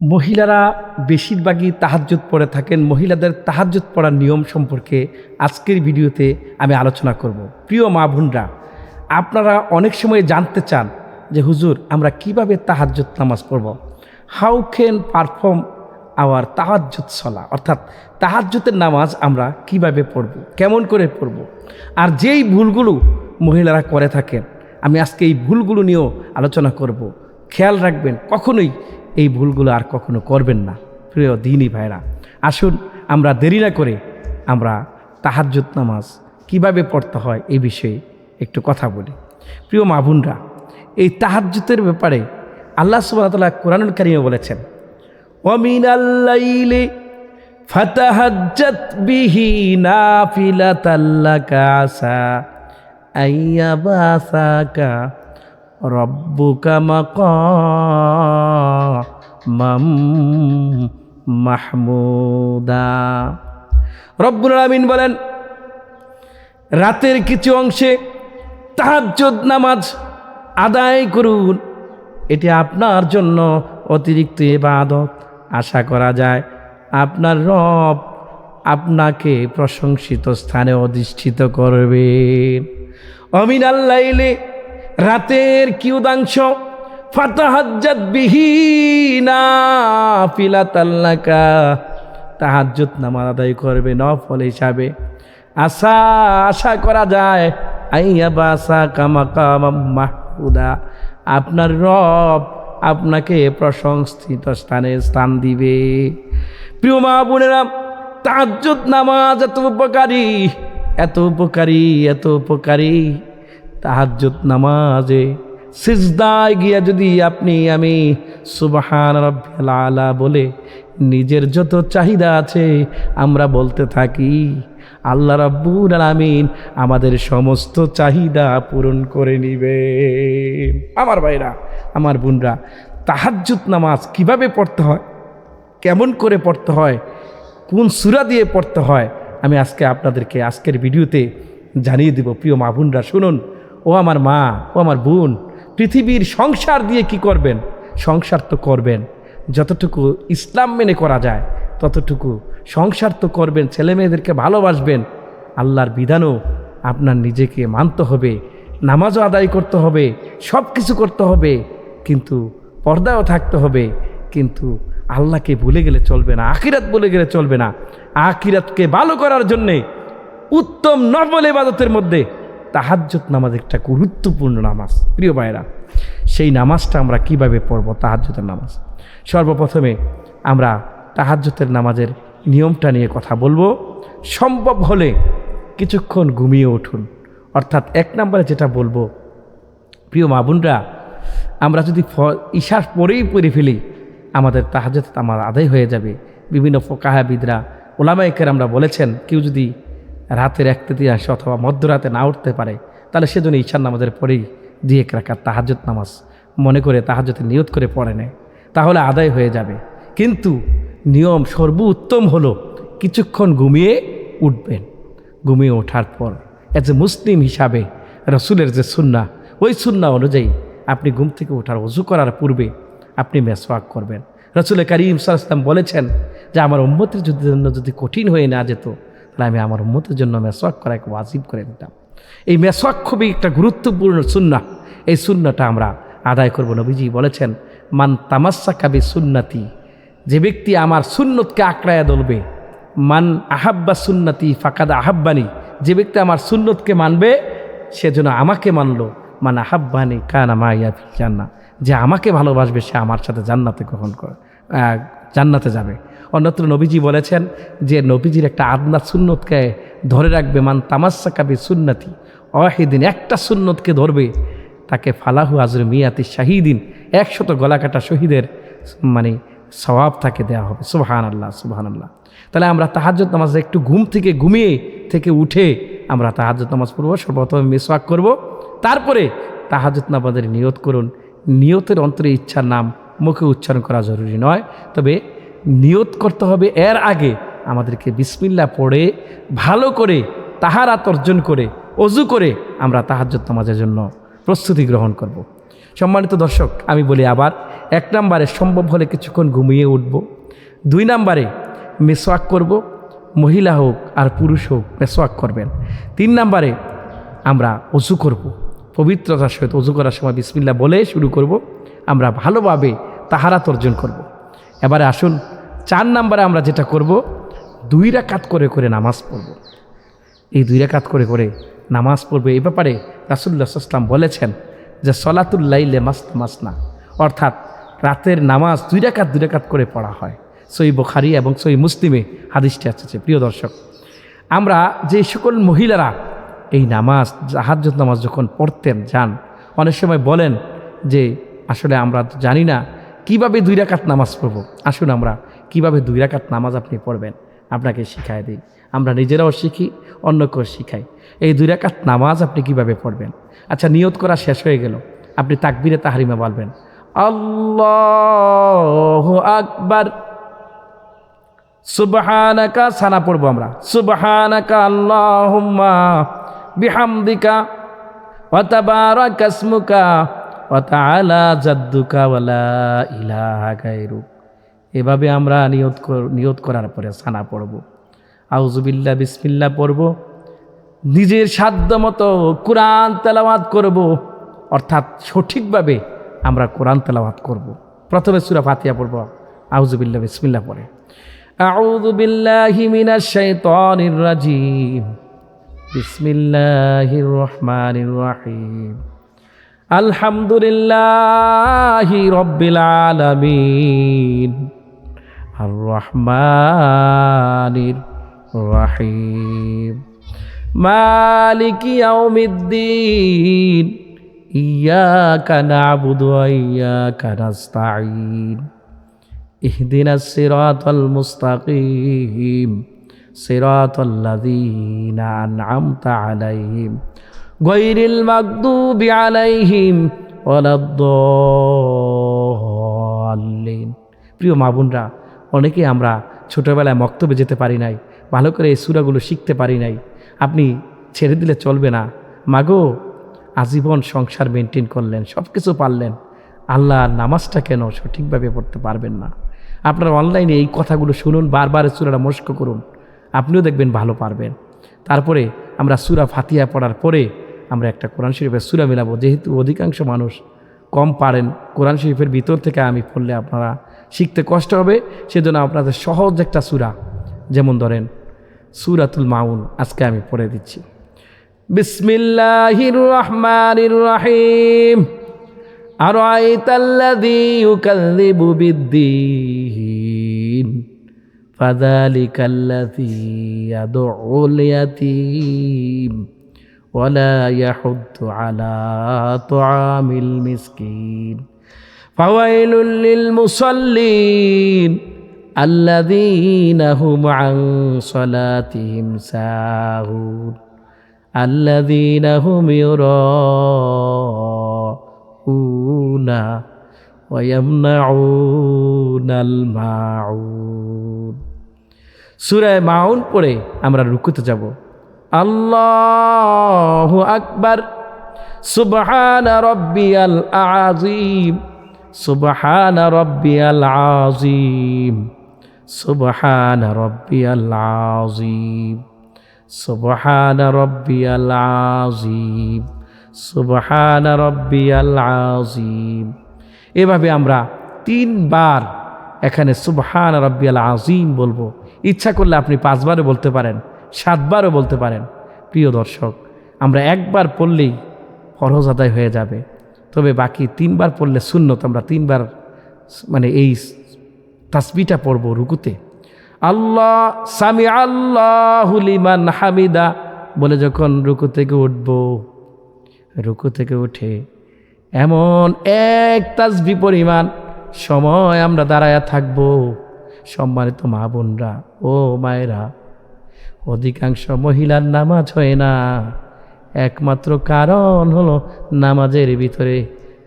মহিলারা বেশিরভাগই তাহাজ্জুদ পড়ে থাকেন। মহিলাদের তাহাজ্জুদ পড়ার নিয়ম সম্পর্কে আজকের ভিডিওতে আমি আলোচনা করব। প্রিয় মা বোনরা, আপনারা অনেক সময় জানতে চান যে হুজুর, আমরা কিভাবে তাহাজ্জুদ নামাজ পড়ব, হাউ ক্যান পারফর্ম আওয়ার তাহাজ্জুদ সলা, অর্থাৎ তাহাজ্জুদের নামাজ আমরা কিভাবে পড়ব, কেমন করে পড়ব। আর যেই ভুলগুলো মহিলারা করে থাকেন, আমি আজকে এই ভুলগুলো নিয়েও আলোচনা করব। খেয়াল রাখবেন, কখনোই এই ভুলগুলো আর কখনো করবেন না। প্রিয় দিনী ভাইরা, আসুন আমরা দেরি না করে আমরা তাহাজ্জুদ নামাজ কিভাবে পড়তে হয় এই বিষয়ে একটু কথা বলি। প্রিয় মা বোনরা, এই তাহাজ্জুদের ব্যাপারে আল্লাহ সুবহানাহু ওয়া তাআলা কোরআনুল কারীমে বলেছেন, ওয়ামিনাল লাইলি ফাতাহাজ্জাত বিহি নাফিলাতাল লাকা আসা আইয়াবাসাকা রব্বুকা মাকামাম মাহমুদা। রব্বুল আলামিন বলেন, রাতের কিছু অংশে তাহাজ্জুদ নামাজ আদায় করুন, এটি আপনার জন্য অতিরিক্ত ইবাদত। আশা করা যায় আপনার রব আপনাকে প্রশংসিত স্থানে অধিষ্ঠিত করবেন। অমিনাল লাইলি, রাতের কিয়দাংশ, ফাতাহাজ্জাত বিহি নাফিলাতাল লাকা, তাহাজ্জুদ নামাজ আদায় করবে নফল হিসাবে। আশা করা যায় আইয়াবাসাকা মাকামাম মাহমুদা, আপনার রব আপনাকে প্রশংসিত স্থানে স্থান দিবে। প্রিয় মা বোনেরা, তাহাজ্জুদ নামাজ এত উপকারী, এত উপকারী, এত উপকারী। তাহাজ্জুদ নামাজে সিজদায় গিয়া যদি আমি সুবহান রাব্বিয়াল আলা বলে নিজের যত চাহিদা আছে আমরা বলতে থাকি, আল্লাহ রাব্বুল আলামিন আমাদের সমস্ত চাহিদা পূরণ করে নিবে। আমার ভাইরা, আমার বোনরা, তাহাজ্জুদ নামাজ কিভাবে পড়তে হয়, কেমন করে পড়তে হয়, কোন সূরা দিয়ে পড়তে হয়, আমি আজকে আপনাদেরকে আজকের ভিডিওতে জানিয়ে দেব। প্রিয় মা বোনরা শুনুন, ও আমার মা, ও আমার বোন, পৃথিবীর সংসার দিয়ে কি করবেন, সংসার তো করবেন যতটুকু ইসলাম মেনে করা যায় ততটুকু সংসার তো করবেন, ছেলে মেয়েদেরকে ভালোবাসবেন, আল্লাহর বিধানও আপনার নিজেকে মানতে হবে, নামাজও আদায় করতে হবে, সব কিছু করতে হবে, কিন্তু পর্দাও থাকতে হবে। কিন্তু আল্লাহকে ভুলে গেলে চলবে না, আখিরাত ভুলে গেলে চলবে না। আখিরাতকে ভালো করার জন্যে উত্তম নফল ইবাদতের মধ্যে তাহাজ্জুদ নামাজ একটা গুরুত্বপূর্ণ নামাজ। প্রিয় ভাইরা, সেই নামাজটা আমরা কিভাবে পড়ব, তাহাজ্জুদের নামাজ। সর্বপ্রথমে আমরা তাহাজ্জুদের নামাজের নিয়মটা নিয়ে কথা বলবো। সম্ভব হলে কিছুক্ষণ ঘুমিয়ে উঠুন, অর্থাৎ এক নম্বরে যেটা বলবো, প্রিয় মা বোনরা, আমরা যদি ইশার পরেই পড়ে ফেলি আমাদের তাহাজ্জুদ আমার আদায় হয়ে যাবে। বিভিন্ন ফুকাহাবিদরা, ওলামায়ে কেরামরা বলেছেন, কেউ যদি রাতের 1/3 অথবা মধ্যরাতে না উঠতে পারে তাহলে সেজন্য ঈশার নামাজের পরেই 2 রাকাত তাহাজ্জুদ নামাজ মনে করে তাহাজ্জুদের নিয়ত করে পড়ে নেয়, তাহলে আদায় হয়ে যাবে। কিন্তু নিয়ম সর্বোত্তম হলো কিছুক্ষণ ঘুমিয়ে উঠবেন। ঘুমিয়ে ওঠার পর এজ এ মুসলিম হিসাবে রসুলের যে সুন্নাহ, ওই সুন্নাহ অনুযায়ী আপনি ঘুম থেকে ওঠার ওযু করার পূর্বে আপনি মেসওয়াক করবেন। রসুল করিম সাল্লাল্লাহু আলাইহি ওয়াসাল্লাম বলেছেন যে আমার উম্মতের জন্য যদি কঠিন হয়ে না যেত তাহলে আমি আমার উম্মতের জন্য মেসওয়াক করাকে ওয়াজিব করে দিতাম। এই মেসওয়াক খুবই একটা গুরুত্বপূর্ণ সুন্নাহ। এই সুন্নাহটা আমরা আদায় করব। নবীজি বলেছেন, মান তামাসসাকা বিসুন্নতি, যে ব্যক্তি আমার সুন্নতকে আঁকড়ায়া ধরবে, মান আহাব্বা সুন্নতি ফাকাদ আহাব্বানি, যে ব্যক্তি আমার সুন্নতকে মানবে সেজন্য আমাকে মানলো। মান আহাব্বানি কানা মাইয়া ফিল জান্নাহ, যে আমাকে ভালোবাসবে সে আমার সাথে জান্নাতে গ্রহণ করে জান্নাতে যাবে। অন্যত্র নবীজি বলেছেন যে নবীজির একটা আদনা সুন্নতকে ধরে রাখবে, মান তামাসসাকা বিসুন্নতি, ওয়াহিদিন, একটা সুন্নতকে ধরবে তাকে ফালাহু আজরু মিয়াতি শাহিদিন, 100 গলা কাটা শহীদের সওয়াব তাকে দেওয়া হবে। সুবহানাল্লাহ, সুবহানাল্লাহ। তাহলে আমরা তাহাজ্জুদ নামাজে একটু ঘুমিয়ে থেকে উঠে আমরা তাহাজ্জুদ নামাজ পড়ব। সর্বপ্রথমে মিসওয়াক করব, তারপরে তাহাজ্জুদ নামাজের নিয়ত করুন। নিয়তের অন্তরে ইচ্ছার নাম মুখে উচ্চারণ করা জরুরি নয়, তবে নিয়ত করতে হবে। এর আগে আমাদেরকে বিসমিল্লাহ পড়ে ভালো করে তাহারাত অর্জন করে ওযু করে আমরা তাহাজ্জুদ নামাজের জন্য প্রস্তুতি গ্রহণ করব। সম্মানিত দর্শক, আমি বলি আবার, এক নম্বরে সম্ভব হলে কিছুক্ষণ ঘুমিয়ে উঠব। 2 নম্বরে মেসওয়াক করব, মহিলা হোক আর পুরুষ হোক মেসওয়াক করবেন। 3 নম্বরে আমরা অজু করব, পবিত্রতার সহিত অজু করার সময় বিসমিল্লাহ বলে শুরু করব। আমরা ভালোভাবে তাহারাত অর্জন করব। এবারে আসুন 4 নম্বরে আমরা যেটা করব, 2 রাকাত করে করে নামাজ পড়ব। এই 2 রাকাত করে করে নামাজ পড়বে। এই ব্যাপারে রাসূলুল্লাহ সাল্লাল্লাহু আলাইহি ওয়াসাল্লাম বলেছেন যে সলাতুল লাইলে মাসনা, অর্থাৎ রাতের নামাজ 2 রাকাত করে পড়া হয়। সহিহ বুখারী এবং সহিহ মুসলিমে হাদিসটি আছে। প্রিয় দর্শক, আমরা যে সকল মহিলারা এই নামাজ তাহাজ্জুদ নামাজ যখন পড়তেন যান, অনেক সময় বলেন যে আসলে আমরা তো জানি না কিভাবে 2 রাকাত নামাজ পড়ব। আসুন আমরা কিভাবে 2 রাকাত নামাজ আপনি পড়বেন আপনাকে শিখাই দিই। আমরা নিজেরাও শিখি, অন্যকেও শিখাই। এই 2 রাকাত নামাজ আপনি কিভাবে পড়বেন? আচ্ছা, নিয়ত করা শেষ হয়ে গেল, আপনি তাকবীরে তাহরিমা বলবেন আল্লাহু আকবার, সুবহানাকা সানা পড়বো আমরা, সুবহানাকা আল্লাহুম্মা বিহামদিকা ওয়া তাবারাকা ইসমুকা ওয়া তাআলা জাদ্দুকা ওয়া লা ইলাহা গায়রুক। এভাবে আমরা নিয়ত করার পরে সানা পড়ব, আউযুবিল্লাহ বিসমিল্লাহ পড়ব, নিজের সাধ্য মতো কোরআন তেলাওয়াত করব, অর্থাৎ সঠিকভাবে আমরা কোরআন তেলাওয়াত করব। প্রথমে সূরা ফাতিহা পড়ব, আউযুবিল্লাহ বিসমিল্লাহ পড়ে আউযু বিল্লাহি মিনাশ শাইতানির রাজিম, বিসমিল্লাহির রহমানির রহিম, আলহামদুলিল্লাহি রাব্বিল আলামিন, আর রহমানির রহিম, মালিকি ইয়াউমিদ্দিন, ইয়াকা না'বুদু ওয়া ইয়াকা নাস্তাঈন, ইহদিনাস সিরাতাল মুস্তাকিম, সিরাতাল লাযীনা আন'আমতা আলাইহিম গায়রিল মাগদুবি আলাইহিম ওয়ালাদ-দাল্লিন। প্রিয় মা বোনরা, অনেকে আমরা ছোটোবেলায় মক্তবে যেতে পারি নাই, ভালো করে এই সূরাগুলো শিখতে পারি নাই। আপনি ছেড়ে দিলে চলবে না। মাগো, আজীবন সংসার মেনটেন করলেন, সব কিছু পারলেন, আল্লাহর নামাজটা কেন সঠিকভাবে পড়তে পারবেন না? আপনারা অনলাইনে এই কথাগুলো শুনুন, বারবার সূরাটা মস্ক করুন, আপনিও দেখবেন ভালো পারবেন। তারপরে আমরা সূরা ফাতিহা পড়ার পরে আমরা একটা কোরআন শরীফের সূরা মিলাবো। যেহেতু অধিকাংশ মানুষ কম পারেন, কোরআন শরীফের ভিতর থেকে আমি পড়লে আপনারা শিখতে কষ্ট হবে, সেজন্য আপনাদের সহজ একটা সূরা, যেমন ধরেন সূরাতুল মাউন, আজকে আমি পড়ে দিচ্ছি। বিসমিল্লাহির রহমানির রহিম, আরাআইতাল্লাযী ইউকাযযিবু বিদ্দীন, ফাযালিকাল্লাযী ইয়াদউল ইয়াতীম ওয়া লা ইয়াহুদ্দু আলা তুআমিল মিসকিন, ফাওয়াইলুল লিল মুসাল্লিন আল্লাযীনা হুম আন সালাতিহিম সাহুন, আল্লাযীনা হুম ইউরাউনা ওয়া ইয়ামনাউনাল মাউন। সূরা মাউন পড়ে আমরা রুকুতে যাব। আল্লাহু আকবার, সুবহানা রাব্বিয়াল আযীম, সুবহানা রাব্বিয়াল আযীম, সুবহানা রাব্বিয়াল আযীম, সুবহানা রাব্বিয়াল আযীম, সুবহানা রাব্বিয়াল আযীম। এভাবে আমরা 3 বার এখানে সুবহানা রাব্বিয়াল আযীম বলবো। ইচ্ছা করলে আপনি 5 বারও বলতে পারেন, 7 বারও বলতে পারেন। প্রিয় দর্শক, আমরা 1 বার পড়লেই ফরজ আদায় হয়ে যাবে, তবে বাকি 3 বার পড়লে সুন্নত। আমরা 3 বার মানে এই তাসবিহটা পড়ব রুকুতে। আল্লাহ সামি আল্লাহু লিমান হামিদা বলে যখন রুকু থেকে উঠব, রুকু থেকে উঠে এমন 1 তাসবিহ পরিমাণ সময় আমরা দাঁড়ায়া থাকব। সম্মানিত মা বোনরা ও মায়েরা, অধিকাংশ মহিলার নামাজ হয় না, একমাত্র কারণ হলো নামাজের ভিতরে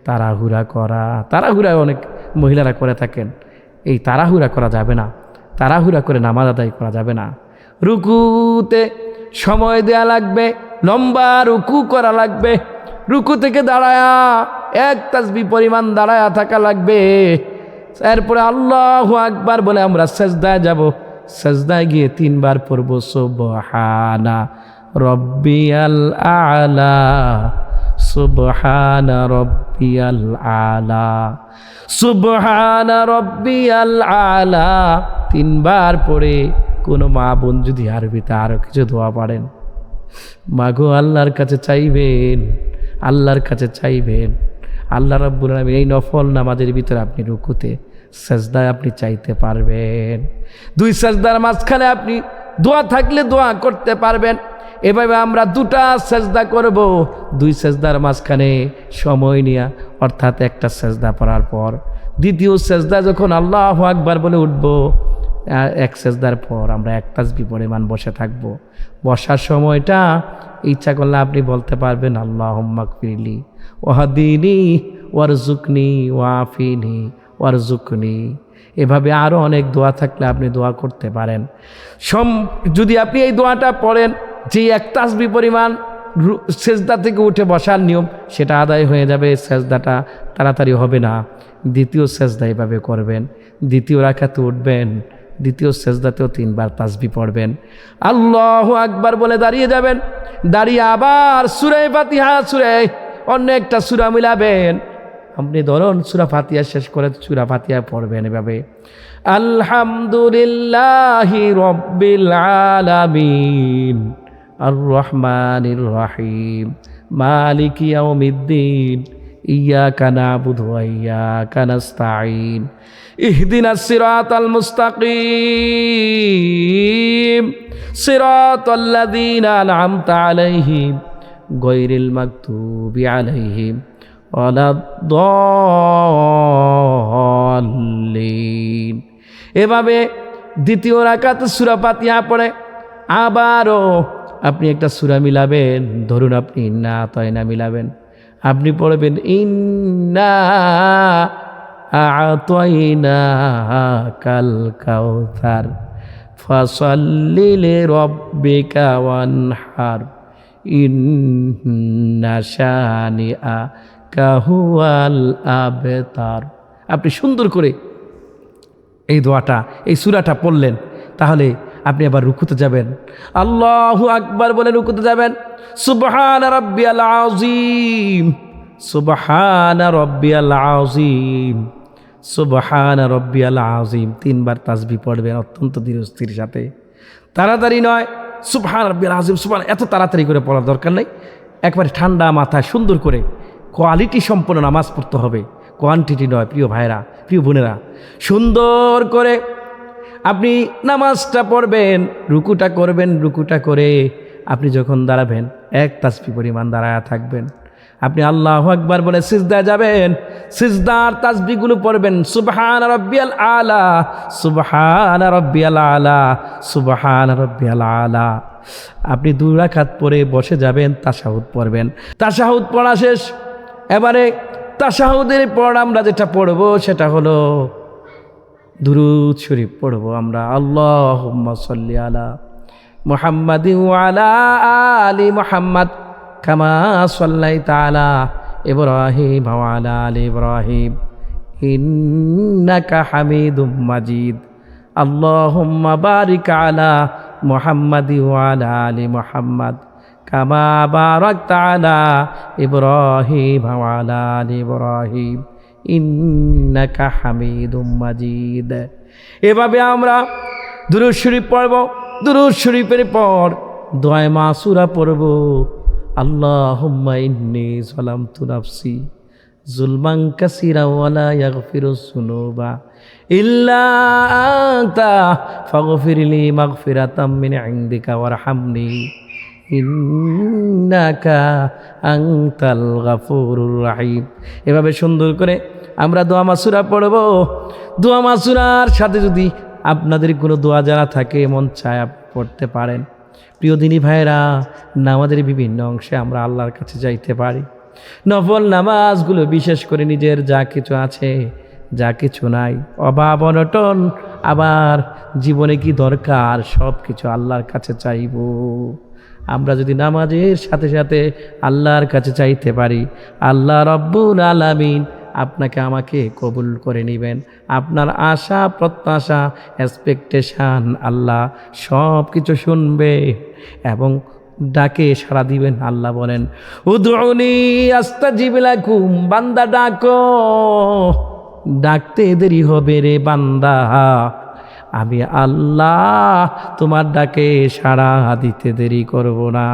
তাড়াহুড়া করা। তাড়াহুড়া অনেক মহিলারা করে থাকেন, এই তাড়াহুড়া করা যাবে না, তাড়াহুড়া করে নামাজ আদায় করা যাবে না। রুকুতে সময় দেয়া লাগবে, লম্বা রুকু করা লাগবে। রুকু থেকে দাঁড়ায়া এক তাসবিহ পরিমাণ দাঁড়ায়া থাকা লাগবে। এরপরে আল্লাহু আকবার বলে আমরা সেজদায় যাব। সেজদায় গিয়ে 3 বার পড়ব সুবহানা রব্বিয়াল আলা, সুবহানা রব্বিয়াল আলা, সুবহানা রব্বিয়াল আলা। 3 বার পড়ে কোনো মা বোন যদি আরবিতে আরো কিছু দোয়া পারেন, মাগো আল্লাহর কাছে চাইবেন, আল্লাহর কাছে চাইবেন। আল্লাহ রাব্বুল আলামিন এই নফল নামাজের ভিতরে আপনি রুকুতে সেজদায় আপনি চাইতে পারবেন। 2 সেজদার মাঝখানে আপনি দোয়া থাকলে দোয়া করতে পারবেন। এভাবে আমরা 2টা সেজদা করব, 2 সেজদার মাঝখানে সময় নিয়ে, অর্থাৎ একটা সেজদা পড়ার পর দ্বিতীয় সেজদা যখন আল্লাহু আকবার বলে উঠব, 1 সেজদার পর আমরা 1 তাসবিহ পরিমাণ বসে থাকব। বসার সময়টা ইচ্ছা করলে আপনি বলতে পারবেন আল্লাহুম্মা গফিরলি ওয়াহদিনি ওয়ারজুকনি ওয়াফিনি ওয়ারজুকনি। এভাবে আরও অনেক দোয়া থাকলে আপনি দোয়া করতে পারেন। যদি আপনি এই দোয়াটা পড়েন, যে 1 তাসবিহ পরিমাণ সেজদা থেকে উঠে বসার নিয়ম সেটা আদায় হয়ে যাবে, সেজদাটা তাড়াতাড়ি হবে না। দ্বিতীয় সেজদা এভাবে করবেন, দ্বিতীয় রাকাতে উঠবেন, দ্বিতীয় সেজদাতেও 3 বার তাসবিহ পড়বেন, আল্লাহু আকবার বলে দাঁড়িয়ে যাবেন। দাঁড়িয়ে আবার সূরা ফাতিহা, অন্য একটা সূরা মিলাবেন। আপনি ধরুন সূরা ফাতিহা শেষ করে সূরা ফাতিহা পড়বেন এভাবে, আলহামদুলিল্লাহি রাব্বিল আলামিন আর রহমানির রহিম মালিকি ইয়াউমিদ্দিন ইয়াকা না'বুদু ওয়া ইয়াকা নাস্তাঈন ইহদিনাস সিরাতাল মুস্তাকিম সিরাতাল্লাযীনা আন'আমতা আলাইহিম গায়রিল মাগদুবি আলাইহিম ওয়ালাদ-দাল্লিন। এভাবে দ্বিতীয় রাকাতে সূরা ফাতিহা পড়ে আবারও আপনি একটা সূরা মিলাবেন। ধরুন আপনি ইন্না আতাইনা মিলাবেন, আপনি পড়বেন ইন্না আতাইনাকাল কাউসার ফাসাল্লি লিরাব্বিকা ওয়ানহার ইন্না শানিআকা হুয়াল আবতার। আপনি সুন্দর করে এই দোয়াটা, এই সূরাটা পড়লেন, তাহলে আপনি আবার রুকুতে যাবেন, আল্লাহু আকবার বলে রুকুতে যাবেন। সুবহানা রাব্বিয়াল আযীম, সুবহানা রাব্বিয়াল আযীম, সুবহানা রাব্বিয়াল আযীম। 3 বার তাসবিহ পড়বেন অত্যন্ত ধীরস্থির সাথে, তাড়াতাড়ি নয়। সুবহানা রাব্বিয়াল আযীম, সুবহান, এত তাড়াতাড়ি করে পড়ার দরকার নেই। একবারে ঠান্ডা মাথায় সুন্দর করে কোয়ালিটি সম্পন্ন নামাজ পড়তে হবে, কোয়ান্টিটি নয়। প্রিয় ভাইরা, প্রিয় বোনেরা, সুন্দর করে আপনি নামাজটা পড়বেন, রুকুটা করবেন। রুকুটা করে আপনি যখন দাঁড়াবেন 1 তাসবিহ পরিমাণ দাঁড়ায়া থাকবেন। আপনি আল্লাহু আকবার বলে সিজদায় যাবেন, সিজদার তাসবিহগুলো পড়বেন, সুবহানা রাব্বিয়াল আলা, সুবহানা রাব্বিয়াল আলা, সুবহানা রাব্বিয়াল আলা। আপনি 2 রাকাত পরে বসে যাবেন, তাশাহুদ পড়বেন। তাশাহুদ পড়া শেষ, এবারে তাশাহুদের পর আমরা যেটা পড়ব সেটা হলো দুরূদ শরীফ পড়ব আমরা। আল্লাহুম্মা সাল্লি আলা মুহাম্মাদিন ওয়া আলা আলি মুহাম্মাদ কামা সাল্লাইতা আলা ইব্রাহিম ওয়া আলা আলি ইব্রাহিম ইন্নাকা হামিদুম মাজিদ। আল্লাহুম্মা বারিক আলা মুহাম্মাদিন ওয়া আলা আলি মুহাম্মাদ কামা বারাকতা আলা ইব্রাহিম ওয়া আলা আলি ইব্রাহিম ইন্নাকা হামিদুম মাজিদ। এভাবে আমরা দুরূদ শরীফ পড়ব। দুরূদ শরীফের পর দোয়া মাসুরা পড়ব। আল্লাহুম্মা ইন্নী যালামতু নাফসি যুলমান কাসীরা ওয়া লা ইয়াগফিরুজ যুনুবা ইল্লা আনতা ফাগফিরলি মাগফিরাতাম মিন ইনদিকা ওয়ারহামনি ইন্নাকা আনতাল গাফুরুর রহিম। এভাবে সুন্দর করে আমরা দোয়া মাসুরা পড়ব। দোয়া মাসুরার সাথে যদি আপনাদের কোনো দোয়া জানা থাকে, মন চায় পড়তে পারেন। প্রিয় দিনী ভাইরা, নামাজের বিভিন্ন অংশে আমরা আল্লাহর কাছে যাইতে পারি। নফল নামাজগুলো বিশেষ করে নিজের যা কিছু আছে, যা কিছু নাই, অভাব অনটন, আবার জীবনে কি দরকার, সব কিছু আল্লাহর কাছে চাইব। আমরা যদি নামাজের সাথে সাথে আল্লাহর কাছে চাইতে পারি, আল্লাহ রব্বুল আলামিন আপনাকে আমাকে কবুল করে নেবেন। আপনার আশা প্রত্যাশা এক্সপেকটেশান আল্লাহ সব কিছু শুনবে এবং ডাকে সাড়া দিবেন। আল্লাহ বলেন উদউনি আস্তাজিব লাকুম, বান্দা ডাকো, ডাকতে দেরি হবে রে বান্দা, আমি আল্লাহ তোমার ডাকে সাড়া দিতে দেরি করব না।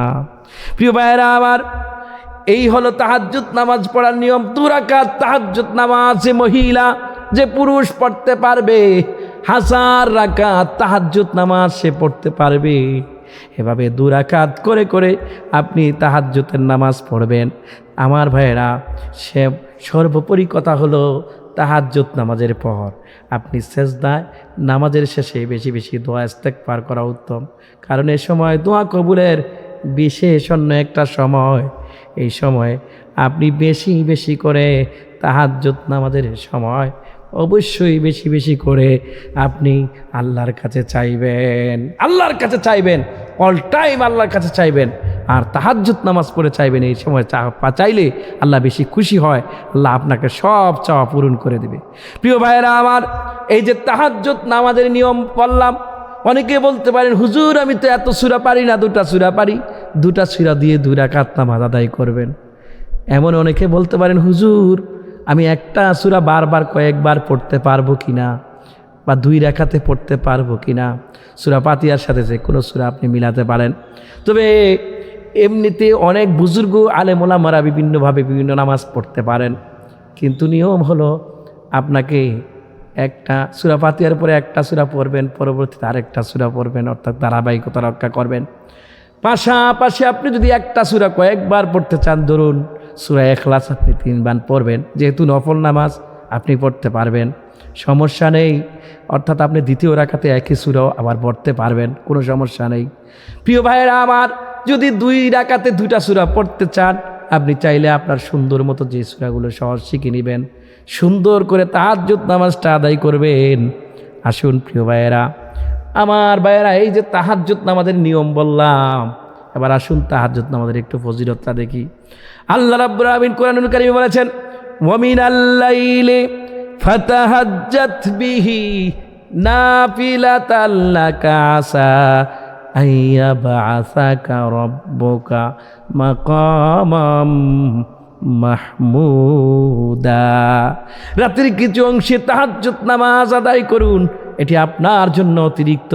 প্রিয় ভাইয়েরা আমার, এই হলো তাহাজ্জুদ নামাজ পড়ার নিয়ম। 2 রাকাত তাহাজ্জুদ নামাজ যে মহিলা যে পুরুষ পড়তে পারবে, 1000 রাকাত তাহাজ্জুদ নামাজ সে পড়তে পারবে। এভাবে 2 রাকাত করে করে আপনি তাহাজ্জুদের নামাজ পড়বেন। আমার ভাইয়েরা, সে সর্বোপরি কথা হলো তাহাজ্জুদ নামাজের পর আপনি সেজদায় নামাজের শেষে বেশি বেশি দোয়া ইস্তেগফার করা উত্তম। কারণ এই সময় দোয়া কবুলের বিশেষ অন্য একটা সময়। এই সময় আপনি বেশি বেশি করে তাহাজ্জুদ নামাজের সময় অবশ্যই বেশি বেশি করে আপনি আল্লাহর কাছে চাইবেন, আল্লাহর কাছে চাইবেন, অল টাইম আল্লাহর কাছে চাইবেন। আর তাহাজ্জুদ নামাজ পড়ে চাইবেন। এই সময় চাইলে আল্লাহ বেশি খুশি হয়, আল্লাহ আপনাকে সব চাওয়া পূরণ করে দেবে। প্রিয় ভাইয়েরা আমার, এই যে তাহাজ্জুদ নামাজের নিয়ম বললাম, অনেকে বলতে পারেন হুজুর আমি তো এত সূরা পারি না, 2টা সূরা পারি। 2টা সূরা দিয়ে 2 রাকাত নামাজ আদায় করবেন। এমন অনেকে বলতে পারেন হুজুর আমি একটা সূরা বারবার কয়েকবার পড়তে পারবো কিনা, বা 2 রাকাতে পড়তে পারবো কিনা। সূরা ফাতিহার সাথে যে কোনো সূরা আপনি মিলাতে পারেন। তবে এমনিতে অনেক বুজুর্গ আলেম ওলামারা বিভিন্নভাবে বিভিন্ন নামাজ পড়তে পারেন, কিন্তু নিয়ম হলো আপনাকে একটা সূরা ফাতিহার পরে একটা সূরা পড়বেন, পরবর্তীতে আরেকটা সূরা পড়বেন, অর্থাৎ ধারাবাহিকতা রক্ষা করবেন। পাশাপাশি আপনি যদি একটা সূরা কয়েকবার পড়তে চান, ধরুন সূরা ইখলাস আপনি 3 বার পড়বেন, যেহেতু নফল নামাজ আপনি পড়তে পারবেন, সমস্যা নেই। অর্থাৎ আপনি দ্বিতীয় রাকাতে একই সূরাও আবার পড়তে পারবেন, কোনো সমস্যা নেই। প্রিয় ভাইয়েরা আমার, যদি 2 রাকাতে 2টা সূরা পড়তে চান, আপনি চাইলে আপনার সুন্দর মতো যে সূরাগুলো সহজ শিখে নেবেন, সুন্দর করে তাহাজ্জুদ নামাজটা আদায় করবেন। আসুন প্রিয় ভাইয়েরা আমার, ভাইয়েরা এই যে তাহাজ্জুদ নামাজের নিয়ম বললাম, এবার আসুন তাহাজ্জুদ নামাজের একটু ফজিলতটা দেখি। আল্লাহ রাব্বুল আলামিন কোরআনুল কারীমে বলেছেন ওয়ামিনাল লাইলি ফাতাহাজ্জাত বিহি নাফিলাতাল লাকা আসা আইয়াবআসাকা রাব্বুকা মাকামাম মাহমুদা। রাতের কিছু অংশে তাহাজ্জুদ নামাজ আদায় করুন, এটি আপনার জন্য অতিরিক্ত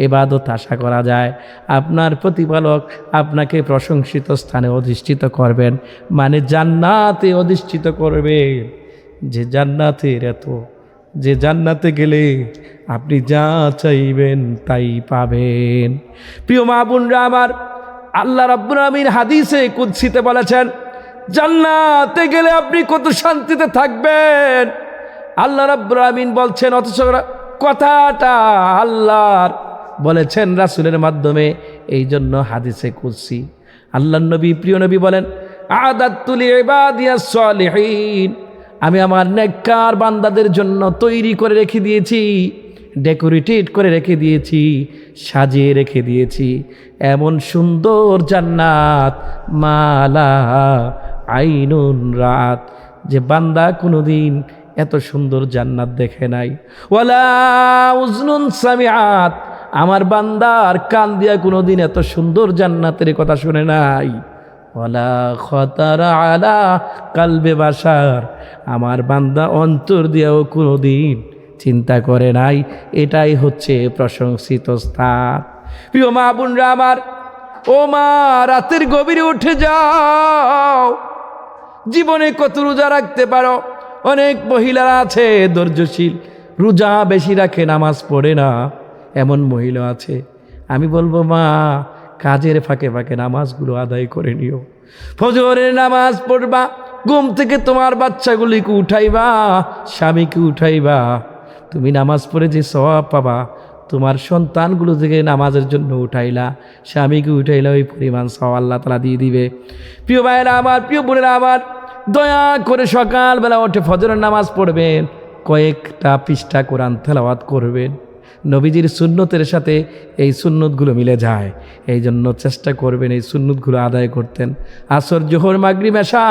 ইবাদত আশা করা যায়। আপনার প্রতিপালক আপনাকে প্রশংসিত স্থানে অধিষ্ঠিত করবেন, মানে জান্নাতে অধিষ্ঠিত করবেন। যে জান্নাতের এত, যে জান্নাতে গেলে আপনি যা চাইবেন তাই পাবেন। প্রিয় মা বোনরা আমার, আল্লাহ রাব্বুল আমিন হাদিসে কুদসিতে বলেছেন জান্নাতে গেলে আপনি কত শান্তিতে থাকবেন। আল্লাহ রাব্বুল আমিন বলছেন, অথচ কথাটা আল্লাহর বলেছেন রাসূলের মাধ্যমে। এই জন্য হাদিসে কুদসি আল্লাহর নবী, প্রিয় নবী বলেন আ'দাতু লিইবাদিয়াস সালিহিন, আমি আমার নেককার বান্দাদের জন্য তৈরি করে রেখে দিয়েছি, ডেকোরেটেড করে রেখে দিয়েছি, সাজিয়ে রেখে দিয়েছি এমন সুন্দর জান্নাত, মালা আইনুন রাত, যে বান্দা কোনোদিন এত সুন্দর জান্নাত দেখে নাই। ওয়ালা উজনুন সামিআত, আমার বান্দার কান দিয়া কোনোদিন এত সুন্দর জান্নাতের কথা শুনে নাই। ওয়ালা খাতারা আলা কালবে বাশার, আমার বান্দা অন্তর দিয়েও কোনোদিন চিন্তা করে নাই। এটাই হচ্ছে প্রশংসিত স্থান। প্রিয় মা বোনরা আমার, ও মা, রাতের গভীরে উঠে যাও। জীবনে কত রোজা রাখতে পারো? অনেক মহিলারা আছে ধৈর্যশীল, রোজা বেশি রাখে, নামাজ পড়ে না, এমন মহিলা আছে। আমি বলবো মা, কাজের ফাঁকে ফাঁকে নামাজগুলো আদায় করে নিও। ফজরের নামাজ পড়বা, ঘুম থেকে তোমার বাচ্চাগুলিকে উঠাইবা, স্বামীকে উঠাইবা, তুমি নামাজ পড়ে যে সওয়াব পাবা, তোমার সন্তানগুলো থেকে নামাজের জন্য উঠাইলা, স্বামীকে উঠাইলা, ওই পরিমাণ সওয়াব আল্লাহ তাআলা দিয়ে দিবে। প্রিয় ভাইয়েরা আমার, প্রিয় বোনেরা আমার, দয়া করে সকালবেলা উঠে ফজরের নামাজ পড়বেন, কয়েকটা পৃষ্ঠা কোরআন তেলাওয়াত করবেন। নবীজির সুন্নতের সাথে এই সুন্নতগুলো মিলে যায়। এই জন্য চেষ্টা করবেন এই সুন্নতগুলো আদায় করতেন। আসর, জোহর, মাগরিব, এশা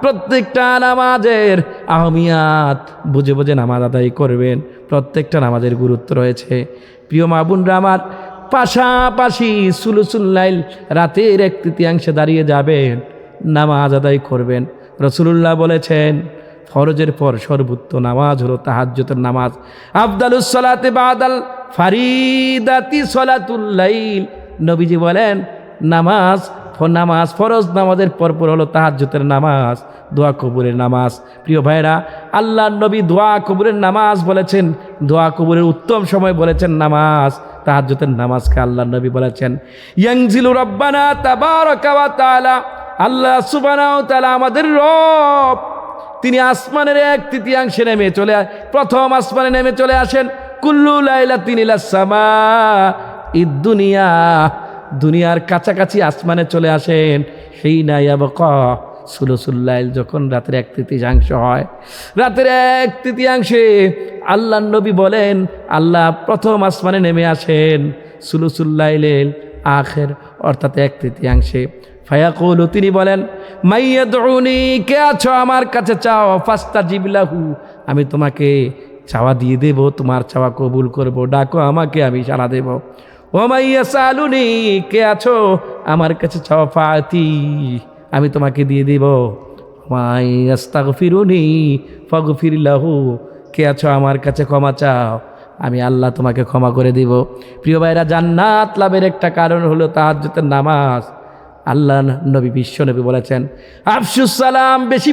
প্রত্যেকটা নামাজের আহমিয়াত বুঝে বুঝে নামাজ আদায় করবেন। প্রত্যেকটা নামাজের গুরুত্ব রয়েছে। প্রিয় মা বোনরা আমার, পাশাপাশি সুলুসুল লাইল রাতের 1/3 দাঁড়িয়ে যাবেন, নামাজ আদায় করবেন। রাসূলুল্লাহ বলেছেন ফরজের পর সর্বোত্তম নামাজ হলো তাহাজ্জুদের নামাজ। আফদালুস সালাতি বাদাল ফারিদাতি সালাতুল লাইল। নবীজি বলেন নামাজ ফরজ নামাজের পরপর হলো তাহাজ্জুদের নামাজ, দোয়া কবুলের নামাজ। প্রিয় ভাইরা, আল্লাহর নবী দোয়া কবুলের নামাজ বলেছেন, দোয়া কবুলের উত্তম সময় বলেছেন নামাজ। তাহাজ্জুদের নামাজকে আল্লাহর নবী বলেছেন ইয়ানজিলু রাব্বানা তাবারাকা ওয়া তাআলা, আল্লাহ সুবহানাহু ওয়া তাআলা আমাদের রব, তিনি আসমানের 1/3 নেমে চলে, প্রথম আসমানে নেমে চলে আসেন। কুল্লু লাইলাতিন ইলাস সামা ইদ-দুনিয়া, দুনিয়ার কাছাকাছি আসমানে চলে আসেন। সেই নাইয়াবকা সুলুসুল লাইল, যখন রাতের 1/3 হয়, রাতের 1/3 আল্লাহর নবী বলেন আল্লাহ প্রথম আসমানে নেমে আসেন সুলুসুল লাইলের আখের, অর্থাৎ 1/3। ফায়াকুলু, তিনি বলেন মাইয়াদউনি, কে আছো আমার কাছে চাও, ফাস্তাজিব লাহু, আমি তোমাকে চাওয়া দিয়ে দেব, তোমার চাওয়া কবুল করব, ডাকো আমাকে আমি সাড়া দেব। ও মাইয়াসালুনি, কে আছো আমার কাছে চাও, ফাতি, আমি তোমাকে দিয়ে দেব। মাইয়াস্তাগফিরুনি ফাগফির লাহু, কে আছো আমার কাছে ক্ষমা চাও, আমি আল্লাহ তোমাকে ক্ষমা করে দিব। প্রিয় ভাইরা, জান্নাত লাভের একটা কারণ হলো তাহাজ্জুদের নামাজ। আল্লাহ নবী, বিশ্ব নবী বলেছেন আফশুস সালাম, বেশি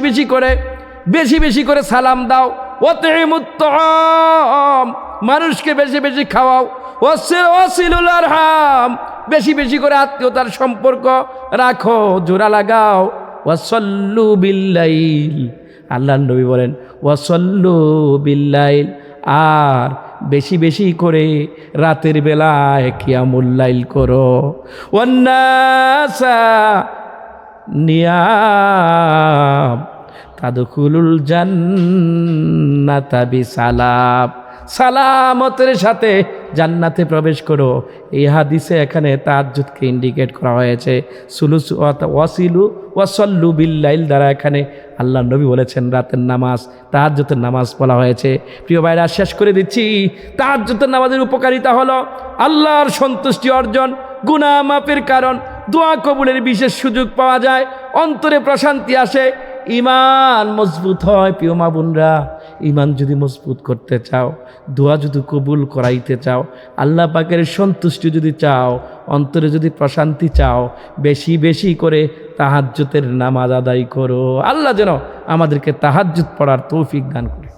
বেশি করে সালাম দাও। ওয়াতিমুত তাআম, মানুষকে বেশি বেশি খাওয়াও। ওয়াসিলুল আরহাম, বেশি বেশি করে আত্মীয়তার সম্পর্ক রাখো, জোড়া লাগাও। ওয়াসাল্লু বিল্লাইল, আল্লাহর নবী বলেন ওয়াসাল্লু বিল্লাইল, আর বেশি বেশি করে রাতের বেলায় কিয়ামুল লাইল করো। ওয়ান্নাসা নিয়াম তাদখুলুল জান্নাতা বিসালাম, সালামতের সাথে জান্নাতে প্রবেশ করো। এই হাদিসে এখানে তাহাজ্জুদকে ইন্ডিকেট করা হয়েছে। ওয়াসাল্লু বিল্লাইল দ্বারা এখানে আল্লাহ নবী বলেছেন রাতের নামাজ, তাহাজ্জুদের নামাজ বলা হয়েছে। প্রিয় ভাইরা, শেষ করে দিচ্ছি, তাহাজ্জুদের নামাজের উপকারিতা হলো আল্লাহর সন্তুষ্টি অর্জন, গুনাহ মাফের কারণ, দোয়া কবুলের বিশেষ সুযোগ পাওয়া যায়, অন্তরে প্রশান্তি আসে, ইমান মজবুত হয়। প্রিয় মা বোনরা, ইমান যদি মজবুত করতে চাও, দোয়া যদি কবুল করাইতে চাও, আল্লাহ পাকের সন্তুষ্টি যদি চাও, অন্তরে যদি প্রশান্তি চাও, বেশি বেশি করে তাহাজ্জুদের নামাজ আদায় করো। আল্লাহ যেন আমাদেরকে তাহাজ্জুদ পড়ার তৌফিক দান করে।